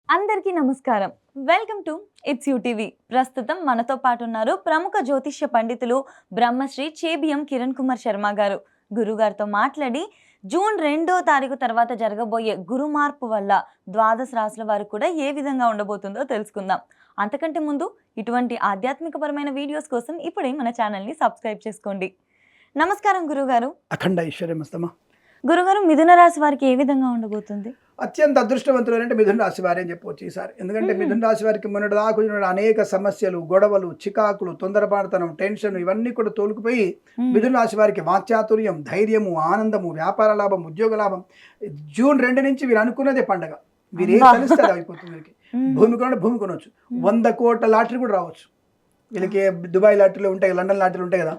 అందరికీ నమస్కారం. Welcome to it's you TV. ప్రస్తుతం మనతో పాటు ఉన్నారు ప్రముఖ జ్యోతిష్య పండితులు బ్రహ్మశ్రీ చేబియం కిరణ్ కుమార్ శర్మ గారు. గురుగారితో మాట్లాడి జూన్ 2వ తారీఖు తర్వాత జరగబోయే గురు మార్పు వల్ల ద్వాదశ రాశుల వారు కూడా ఏ విధంగా ఉండబోతుందో తెలుసుకుందాం. అంతకంటే ముందు ఇటువంటి ఆధ్యాత్మికపరమైన వీడియోస్ కోసం ఇప్పుడే మన ఛానల్ని సబ్స్క్రైబ్ చేసుకోండి. నమస్కారం గురుగారు. అఖండ ఐశ్వర్యమస్తమా. గురుగారు, మిథున రాశి వారికి ఏ విధంగా ఉండబోతుంది? అత్యంత అదృష్టవంతులు అంటే మిథున రాశి వారి అని చెప్పవచ్చు ఈసారి. ఎందుకంటే మిథున రాశి వారికి మొన్నటి దాకా ఉన్న అనేక సమస్యలు, గొడవలు, చికాకులు, తొందరపాటుతనం, టెన్షన్ ఇవన్నీ కూడా తోలుకుపోయి మిథున రాశి వారికి వాక్చాతుర్యం, ధైర్యము, ఆనందము, వ్యాపార లాభం, ఉద్యోగ లాభం. జూన్ 2 నుంచి వీరు అనుకున్నదే పండగ. వీరు ఏం కలిస్తే అయిపోతుంది. వీరికి భూమి కొన భూమి కొనవచ్చు. 100 కోట్ల లాటరీ కూడా రావచ్చు. వీళ్ళకి దుబాయ్ లాటరీలు ఉంటాయి, లండన్ లాటరీలు ఉంటాయి కదా.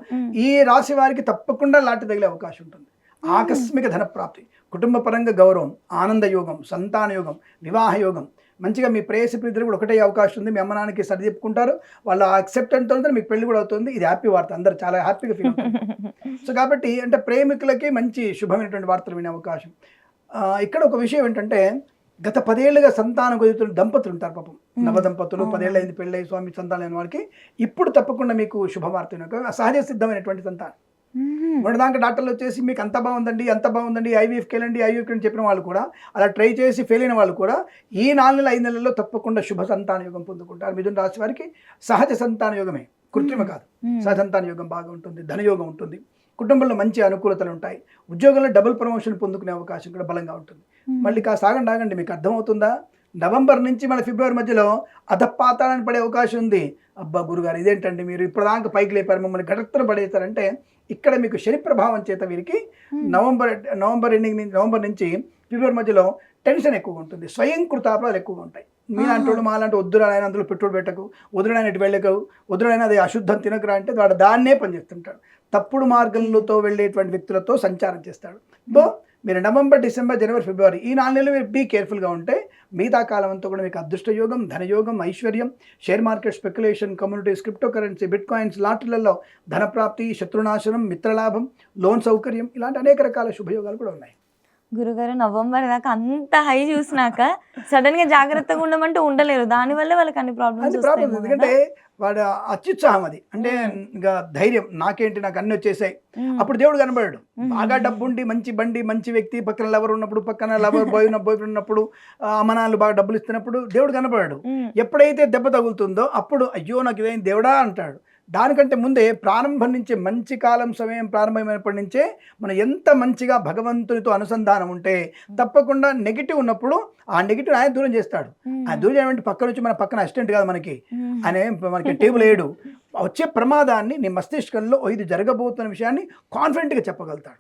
ఈ రాశి వారికి తప్పకుండా లాటరీ తగిలే అవకాశం ఉంటుంది. ఆకస్మిక ధన ప్రాప్తి, కుటుంబ పరంగా గౌరవం, ఆనంద యోగం, సంతాన యోగం, వివాహ యోగం. మంచిగా మీ ప్రేయసి ప్రీతులు కూడా ఒకటే అవకాశం ఉంది. మీ అమ్మ నాన్నకి సరి చెప్పుకుంటారు, వాళ్ళ యాక్సెప్టెన్స్ ఉంటుంది, మీకు పెళ్లి కూడా అవుతుంది. ఇది హ్యాపీ వార్త, అందరూ చాలా హ్యాపీగా ఫీల్ అవుతుంది. సో కాబట్టి అంటే ప్రేమికులకి మంచి శుభమైనటువంటి వార్తలు వినే అవకాశం. ఇక్కడ ఒక విషయం ఏంటంటే, గత 10 ఏళ్ళుగా సంతానం కుదురుతున్న దంపతులు ఉంటారు పాపం, నవ దంపతులు, 10 ఏళ్ళు అయింది పెళ్ళి స్వామి సంతానం అయిన వాళ్ళకి ఇప్పుడు తప్పకుండా మీకు శుభవార్త, సహజ సిద్ధమైనటువంటి సంతానం. మొన్న దాకా డాక్టర్లు వచ్చేసి మీకు అంత బాగుందండి, అంత బాగుందండి, ఐవీఎఫ్కి వెళ్ళండి, ఐవీఎఫ్కి అని చెప్పిన వాళ్ళు కూడా, అలా ట్రై చేసి ఫెయిల్ అయిన వాళ్ళు కూడా ఈ 4 నెలలు 5 నెలల్లో తప్పకుండా శుభ సంతాన యోగం పొందుకుంటారు. మిథున రాశి వారికి సహజ సంతాన యోగమే, కృత్రిమ కాదు. సహజ సంతాన యోగం బాగా ఉంటుంది, ధనయోగం ఉంటుంది, కుటుంబంలో మంచి అనుకూలతలు ఉంటాయి, ఉద్యోగంలో డబుల్ ప్రమోషన్ పొందుకునే అవకాశం కూడా బలంగా ఉంటుంది. మళ్ళీ కాస్త ఆగండి, మీకు అర్థమవుతుందా? నవంబర్ నుంచి మన ఫిబ్రవరి మధ్యలో అధపాతాళాన్ని పడే అవకాశం ఉంది. అబ్బా గురుగారు ఇదేంటండి, మీరు ఇప్పటిదాకా పైకి లేపారు, మమ్మల్ని గడత్తలు పడేస్తారంటే ఇక్కడ మీకు శని ప్రభావం చేత వీరికి నవంబర్ ఎండింగ్ నుంచి, నవంబర్ నుంచి ఫిబ్రవరి మధ్యలో టెన్షన్ ఎక్కువగా ఉంటుంది, స్వయం కృతాపరాలు ఎక్కువగా ఉంటాయి. మీలాంటి వాళ్ళు మాలాంటి వద్దురాయన అందులో పెట్టుబడి పెట్టకు, వద్దురాయన ఇటు వెళ్ళకు, వద్దురాయన అది అశుద్ధం తినకరా అంటే వాడు దాన్నే పనిచేస్తుంటాడు. తప్పుడు మార్గంలో వెళ్ళేటువంటి వ్యక్తులతో సంచారం చేస్తాడు. సో మీరు నవంబర్, డిసెంబర్, జనవరి, ఫిబ్రవరి ఈ 4 నెలలు మీరు బీ కేర్ఫుల్గా ఉంటే మిగతా కాలం అంతా కూడా మీకు అదృష్ట యోగం, ధనయోగం, ఐశ్వర్యం, share market, speculation, communities, crypto currency, bitcoins, లాటరీలలో ధనప్రాప్తి, శత్రునాశనం, మిత్రలాభం, లోన్ సౌకర్యం, ఇలాంటి అనేక రకాల శుభయోగాలు కూడా ఉన్నాయి. గురుగారు, నవంబర్ దాకా అంత హై చూసినాక సడన్ గా జాగ్రత్తగా ఉండమంటే ఉండలేరు. దానివల్ల వాళ్ళకి అన్ని ప్రాబ్లమ్స్. ఎందుకంటే వాడు అత్యుత్సాహం అది. అంటే ఇంకా ధైర్యం, నాకేంటి నాకు అన్ని వచ్చేసాయి. అప్పుడు దేవుడు కనబడాడు. బాగా డబ్బు ఉండి, మంచి బండి, మంచి వ్యక్తి, పక్కన లవర్ ఉన్నప్పుడు, పక్కన లవర్ బాయ్ ఉన్నప్పుడు, అమ్మనాలు బాగా డబ్బులు ఇస్తున్నప్పుడు దేవుడు కనబడాడు. ఎప్పుడైతే దెబ్బ తగులుతుందో అప్పుడు అయ్యో నాకు ఇదేం దేవుడా అంటాడు. దానికంటే ముందే ప్రారంభం నుంచే, మంచి కాలం సమయం ప్రారంభమైనప్పటి నుంచే మనం ఎంత మంచిగా భగవంతునితో అనుసంధానం ఉంటే తప్పకుండా నెగిటివ్ ఉన్నప్పుడు ఆ నెగిటివ్ ఆయన దూరం చేస్తాడు. ఆ దూరం చేయమంటే పక్క నుంచి మన పక్కన అసిస్టెంట్ కాదు మనకి, మనకి టేబుల్ వేయడు. వచ్చే ప్రమాదాన్ని నీ మస్తిష్కంలో ఇది జరగబోతున్న విషయాన్ని కాన్ఫిడెంట్గా చెప్పగలుగుతాడు.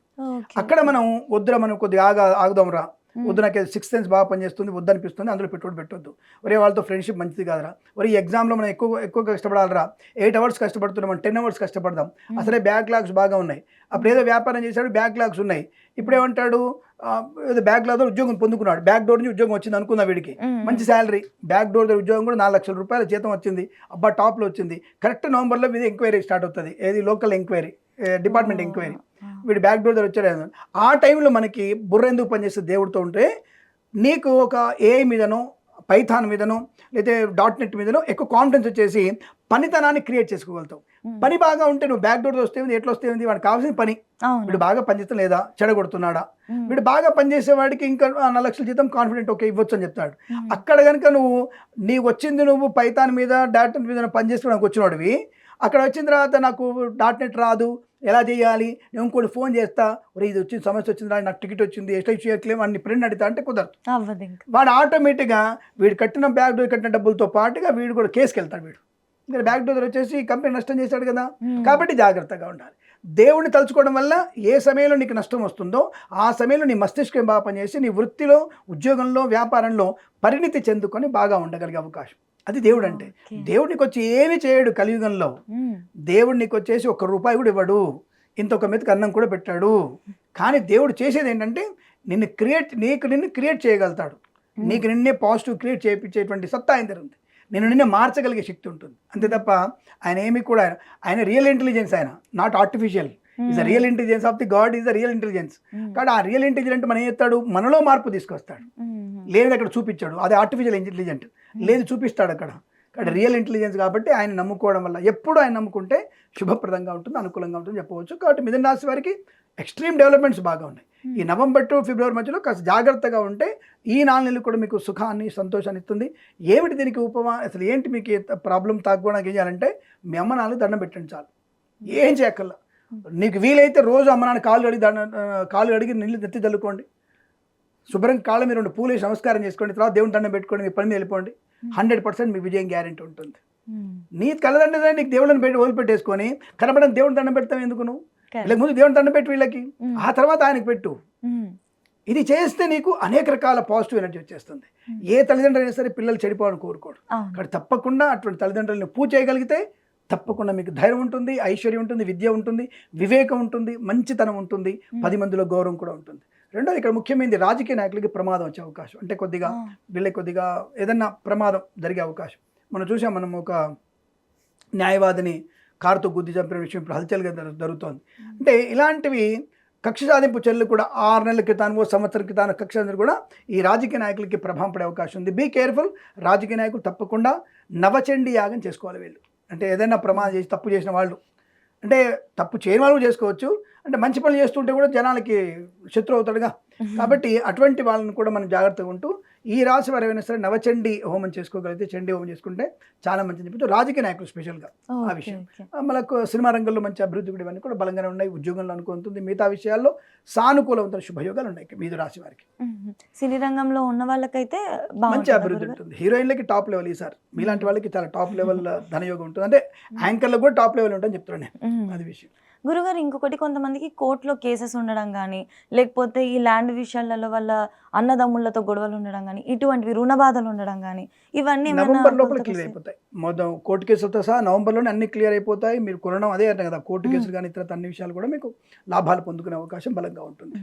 అక్కడ మనం వద్దురా, మనం కొద్దిగా ఆగుదాంరా, వద్దు నాకు 6th సెన్స్ బాగా పనిచేస్తుంది, వద్దనిపిస్తుంది, అందులో పెట్టుబడి పెట్టొద్దు, ఒరే వాళ్ళతో ఫ్రెండ్షిప్ మంచిది కాదురా, ఒరే ఈ ఎగ్జామ్లో మనం ఎక్కువ కష్టపడాలరా, 8 అవర్స్ కష్టపడుతున్నాం, 10 అవర్స్ కష్టపడదాం, అసలే బ్యాక్లాగ్స్ బాగా ఉన్నాయి. అప్పుడు ఏదో వ్యాపారం చేశాడు, బ్యాక్లాగ్స్ ఉన్నాయి, ఇప్పుడు ఏమంటాడు, ఏదో బ్యాక్లాగ్ ఉద్యోగం పొందుకున్నాడు, బ్యాక్ డోర్ నుంచి ఉద్యోగం వచ్చింది అనుకున్నా, వీడికి మంచి శాలరీ, బ్యాక్ డోర్ ఉద్యోగం కూడా 4 లక్షల రూపాయల జీతం వచ్చింది, అబ్బా టాప్లో వచ్చింది. కరెక్ట్ నవంబర్లో ఇది ఎంక్వైరీ స్టార్ట్ అవుతుంది, ఏది లోకల్ ఎంక్వైరీ, డిపార్ట్మెంట్ ఎంక్వైరీ, వీడు బ్యాక్ డోర్ దగ్గర వచ్చాడు. ఆ టైంలో మనకి బుర్ర ఎందుకు పనిచేస్తే దేవుడితో ఉంటే నీకు ఒక ఏఐ మీదనో, పైథాన్ మీదనో, లేదా .net మీదనో ఎక్కువ కాన్ఫిడెన్స్ వచ్చేసి పనితనాన్ని క్రియేట్ చేసుకోగలుగుతావు. పని బాగా ఉంటే నువ్వు బ్యాక్ డోర్ వస్తే ఎట్లా వస్తే వాడికి కావాల్సిన పని, వీడు బాగా పనిచేస్తా లేదా చెడగొడుతున్నాడా, వీడు బాగా పనిచేసేవాడికి ఇంకా 4 లక్షల జీతం కాన్ఫిడెంట్ ఓకే ఇవ్వచ్చు అని చెప్తాడు. అక్కడ కనుక నీకు వచ్చింది నువ్వు పైథాన్ మీద, .net మీద పనిచేసుకోవడానికి వచ్చినవాడివి, అక్కడ వచ్చిన తర్వాత నాకు .net రాదు, ఎలా చేయాలి, నేను ఇంకోటి ఫోన్ చేస్తా, ఇది వచ్చింది, సమస్య వచ్చింది, నాకు టికెట్ వచ్చింది, ఎస్ఐ క్లెయిమ్ అన్ని ప్రింట్ అడిగితే అంటే కుదరదు. వాడు ఆటోమేటిక్గా వీడు కట్టిన బ్యాక్ డోర్ కట్టిన డబ్బులతో పాటుగా వీడు కూడా కేసుకి వెళ్తాడు. వీడు ఇంకా బ్యాక్ డోర్ వచ్చేసి కంపెనీ నష్టం చేశాడు కదా. కాబట్టి జాగ్రత్తగా ఉండాలి. దేవుడిని తలుచుకోవడం వల్ల ఏ సమయంలో నీకు నష్టం వస్తుందో ఆ సమయంలో నీ మస్తిష్కం బాగా పనిచేసి నీ వృత్తిలో, ఉద్యోగంలో, వ్యాపారంలో పరిణితి చెందుకొని బాగా ఉండగలిగే అవకాశం. అది దేవుడు అంటే. దేవుడికి వచ్చి ఏమి చేయడు కలియుగంలో. దేవుడికి వచ్చేసి 1 రూపాయి కూడా ఇవ్వడు, ఇంకొక మెతుకు అన్నం కూడా పెట్టాడు. కానీ దేవుడు చేసేది ఏంటంటే నిన్ను క్రియేట్ చేయగలుగుతాడు. నీకు నిన్నే పాజిటివ్ క్రియేట్ చేయించేటువంటి సత్తా ఆయన దగ్గర ఉంది. నిన్నే మార్చగలిగే శక్తి ఉంటుంది. అంతే తప్ప ఆయన ఏమి కూడా, ఆయన రియల్ ఇంటెలిజెన్స్, ఆయన not artificial. Is the real intelligence of the God, is the real intelligence. కాబట్టి ఆ రియల్ ఇంటెలిజెంట్ మనం ఏం చేస్తాడు, మనలో మార్పు తీసుకొస్తాడు. లేనిది అక్కడ చూపించాడు, అది ఆర్టిఫిషియల్ ఇంటెలిజెంట్. లేదు చూపిస్తాడు అక్కడ రియల్ ఇంటెలిజెన్స్. కాబట్టి ఆయన నమ్ముకోవడం వల్ల ఎప్పుడు ఆయన నమ్ముకుంటే శుభప్రదంగా ఉంటుంది, అనుకూలంగా ఉంటుంది చెప్పవచ్చు. కాబట్టి మిథున రాశి వారికి ఎక్స్ట్రీమ్ డెవలప్మెంట్స్ బాగా ఉన్నాయి. ఈ నవంబర్ టు ఫిబ్రవరి మధ్యలో కాస్త జాగ్రత్తగా ఉంటే ఈ 4 నెలలు కూడా మీకు సుఖాన్ని సంతోషాన్ని ఇస్తుంది. ఏమిటి దీనికి అసలు ఏంటి మీకు ప్రాబ్లం తగ్గడానికి ఏం చేయాలంటే మీ అమ్మ నాన్నకి దండం పెట్టండి చాలు, ఏం చేయక్కర్లా. నీకు వీలైతే రోజు అమ్మ నాన్న కాళ్ళు అడిగి నీళ్ళు నెత్తి చల్లుకోండి, శుభ్రం కాళ్ళ మీరు 2 పూలు వేసి నమస్కారం చేసుకోండి, తర్వాత దేవుని దండం పెట్టుకోండి, మీ పని మీద వెళ్ళిపోండి. 100% మీ విజయం గ్యారెంటీ ఉంటుంది. నీ కళ్ళదండ నీకు దేవుళ్ళని పెట్టి వదిలిపెట్టేసుకొని కనబడని దేవుని దండం పెడతావు ఎందుకు నువ్వు? వీళ్ళకి ముందు దేవుని దండం పెట్టు వీళ్ళకి, ఆ తర్వాత ఆయనకు పెట్టు. ఇది చేస్తే నీకు అనేక రకాల పాజిటివ్ ఎనర్జీ వచ్చేస్తుంది. ఏ తల్లిదండ్రులు అయినా సరే పిల్లలు చెడిపోవాలని కోరుకోడు. కాబట్టి తప్పకుండా అటువంటి తల్లిదండ్రులను పూజ చేయగలిగితే తప్పకుండా మీకు ధైర్యం ఉంటుంది, ఐశ్వర్యం ఉంటుంది, విద్య ఉంటుంది, వివేకం ఉంటుంది, మంచితనం ఉంటుంది, 10 మందిలో గౌరవం కూడా ఉంటుంది. రెండోది ఇక్కడ ముఖ్యమైనది రాజకీయ నాయకులకి ప్రమాదం వచ్చే అవకాశం, అంటే కొద్దిగా వీళ్ళకి కొద్దిగా ఏదన్నా ప్రమాదం జరిగే అవకాశం. మనం చూసాం, మనం ఒక న్యాయవాదిని కారుతో గుద్ది చంపిన విషయం ఇప్పుడు హల్చల్గా జరుగుతోంది. అంటే ఇలాంటివి కక్ష సాధింపు చర్యలు కూడా 6 నెలల క్రితం, సంవత్సరం క్రితం కక్ష సాధింపు కూడా ఈ రాజకీయ నాయకులకి ప్రభావం పడే అవకాశం ఉంది. Be careful. రాజకీయ నాయకులు తప్పకుండా నవచండి యాగం చేసుకోవాలి వీళ్ళు. అంటే ఏదైనా ప్రమాదం చేసి తప్పు చేసిన వాళ్ళు, అంటే తప్పు చేయని వాళ్ళు చేసుకోవచ్చు, అంటే మంచి పనులు చేస్తుంటే కూడా జనాలకి శత్రువు అవుతాడుగా. కాబట్టి అటువంటి వాళ్ళని కూడా మనం జాగ్రత్తగా ఉంటూ ఈ రాశి వారు ఏమైనా సరే నవచండి హోమం చేసుకోగలిగితే, చండీ హోమం చేసుకుంటే చాలా మంచిది చెప్తూ రాజకీయ నాయకులు స్పెషల్గా ఆ విషయం. మనకు సినిమా రంగంలో మంచి అభివృద్ధి కూడా ఇవన్నీ కూడా బలంగానే ఉన్నాయి. ఉద్యోగంలో అనుకుంటుంది, మిగతా విషయాల్లో సానుకూలవంతమైన శుభయోగాలు ఉన్నాయి మిథున రాశి వారికి. సినీ రంగంలో ఉన్న వాళ్ళకైతే మంచి అభివృద్ధి ఉంటుంది. హీరోయిన్లకి టాప్ లెవెల్ ఈసారి, మీలాంటి వాళ్ళకి చాలా టాప్ లెవెల్ ధనయోగం ఉంటుంది. అంటే యాంకర్లకు కూడా టాప్ లెవెల్ ఉంటుందని చెప్తున్నాను, అది విషయం. గురుగారు, ఇంకొకటి, కొంతమందికి కోర్టులో కేసెస్ ఉండడం కానీ, లేకపోతే ఈ ల్యాండ్ విషయాలలో వాళ్ళ అన్నదమ్ములతో గొడవలు ఉండడం కానీ, ఇటువంటివి రుణ బాధలు ఉండడం కానీ, ఇవన్నీ నవంబర్ లోపల క్లియర్ అయిపోతాయి. మొత్తం కోర్టు కేసులతో సహా నవంబర్లోనే అన్ని క్లియర్ అయిపోతాయి. మీరు కొనడం అదే అంటే కదా, కోర్టు కేసులు కానీ ఇతర అన్ని విషయాలు కూడా మీకు లాభాలు పొందుకునే అవకాశం బలంగా ఉంటుంది.